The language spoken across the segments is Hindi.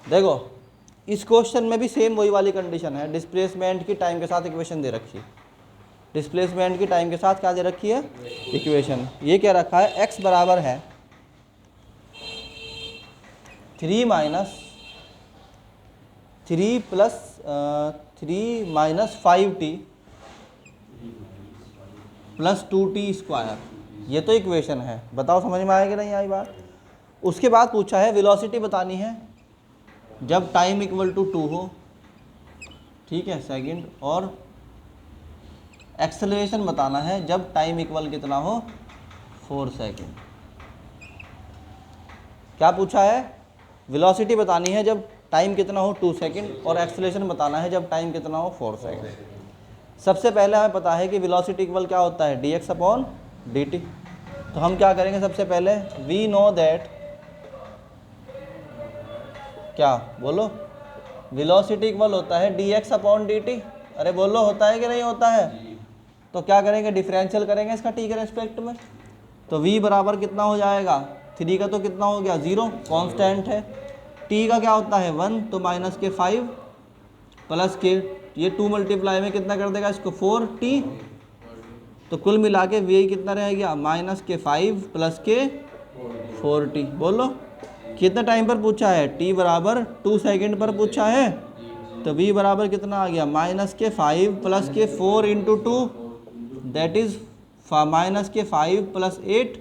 देखो इस क्वेश्चन में भी सेम वही वाली कंडीशन है, डिस्प्लेसमेंट की टाइम के साथ इक्वेशन दे रखी है। डिस्प्लेसमेंट की टाइम के साथ क्या दे रखी है? इक्वेशन। ये क्या रखा है? x बराबर है 3 minus 5t plus 2t square. ये तो इक्वेशन है, बताओ समझ में आएगी नहीं आई बात। उसके बाद पूछा है वेलोसिटी बतानी है जब टाइम इक्वल टू 2 हो, ठीक है, सेकंड, और एक्सेलरेशन बताना है जब टाइम इक्वल कितना हो? 4 सेकंड। क्या पूछा है? वेलोसिटी बतानी है जब टाइम कितना हो 2 सेकंड, और एक्सेलरेशन बताना है जब टाइम कितना हो 4 सेकंड। सबसे पहले हमें पता है कि वेलोसिटी इक्वल क्या होता है? dx upon dt। तो हम क्या करेंगे? सबसे पहले वी नो दैट, क्या बोलो, वेलोसिटी इक्वल होता है dx अपॉन dt। अरे बोलो, होता है कि नहीं होता है? तो क्या करेंगे? डिफरेंशियल करेंगे इसका t के रेस्पेक्ट में। तो v बराबर कितना हो जाएगा? 3 का तो कितना हो गया? 0, कांस्टेंट है। t का क्या होता है? 1, तो माइनस के 5 प्लस के, ये 2 मल्टीप्लाई में कितना कर देगा इसको? 4t। तो कुल मिला के v कितना रह गया? माइनस के 5 प्लस के 4t। बोलो कितने टाइम पर पूछा है? t बराबर 2 सेकंड पर पूछा है। तो v बराबर कितना आ गया? माइनस के 5 प्लस के 4 इंटू 2, दैट इज माइनस के 5 प्लस 8।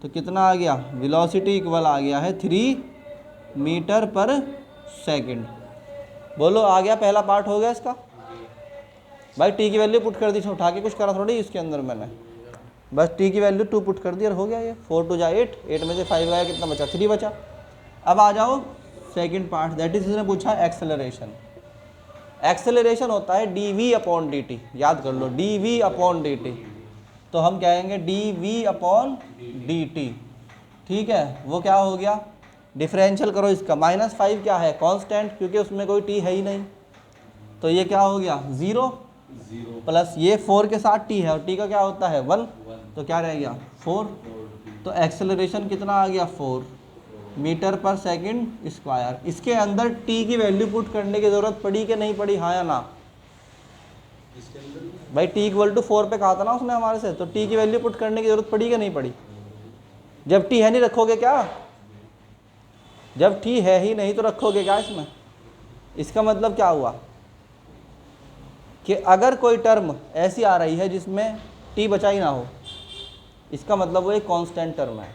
तो कितना आ गया? वेलोसिटी इक्वल आ गया है 3 मीटर पर सेकंड। बोलो आ गया? पहला पार्ट हो गया इसका। भाई टी की वैल्यू पुट कर दी, उठा के कुछ करा थोड़ी इसके अंदर मैंने, बस टी की वैल्यू 2 पुट कर दी और हो गया ये। 4 2 जा 8, 8 में से 5 गया, कितना बचा? 3 बचा। अब आ जाओ सेकंड पार्ट, दैट इज इसने पूछा एक्सेलरेशन। एक्सेलरेशन होता है dv अपॉन dt, याद कर लो, dv अपॉन dt। तो हम कहेंगे dv अपॉन dt, ठीक है। वो क्या हो गया? डिफरेंशियल करो इसका। माइनस 5 क्या है? कांस्टेंट, क्योंकि उसमें कोई t है ही नहीं। तो ये क्या हो गया? 0 प्लस ये 4 के साथ t है, और t का क्या होता है? 1, तो क्या रह गया? 4। तो एक्सेलरेशन कितना आ गया? 4 मीटर पर सेकंड स्क्वायर। इसके अंदर t की वैल्यू पुट करने की ज़रूरत पड़ी कि नहीं पड़ी? हाँ या ना? भाई t इक्वल टू 4 पे कहा था ना उसने हमारे से, तो t की वैल्यू पुट करने की ज़रूरत पड़ी कि नहीं पड़ी? जब t है नहीं रखोगे क्या? जब t है ही नहीं तो रखोगे क्या इसमें? इसका मतलब क्या हुआ कि अगर कोई टर्म ऐसी आ रही है जिसमें t बचा ही ना हो, इसका मतलब वो एक कांस्टेंट टर्म है।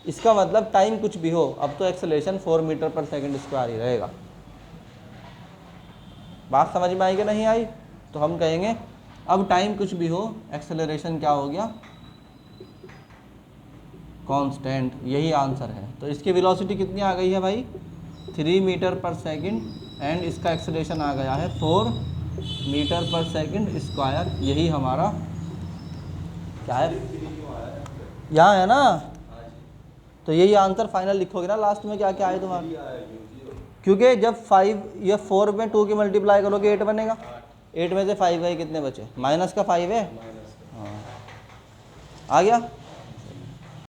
इसका मतलब टाइम कुछ भी हो, अब तो एक्सेलरेशन 4 मीटर पर सेकंड स्क्वायर ही रहेगा। बात समझ में आई कि नहीं आई? तो हम कहेंगे अब टाइम कुछ भी हो, एक्सेलरेशन क्या हो गया? कांस्टेंट। यही आंसर है। तो इसकी वेलोसिटी कितनी आ गई है भाई? 3 मीटर पर सेकंड, एंड इसका एक्सेलरेशन आ गया है 4 मीटर पर सेकंड स्क्वायर। यही हमारा क्या है? यहाँ है ना? तो यही आंसर फाइनल लिखोगे ना लास्ट में, क्या क्या आए तुम्हारा? क्योंकि जब 5 या 4 में 2 की मल्टीप्लाई करोगे 8 बनेगा। 8 में से 5 गए, कितने बचे? माइनस का 5 है। हाँ, आ गया।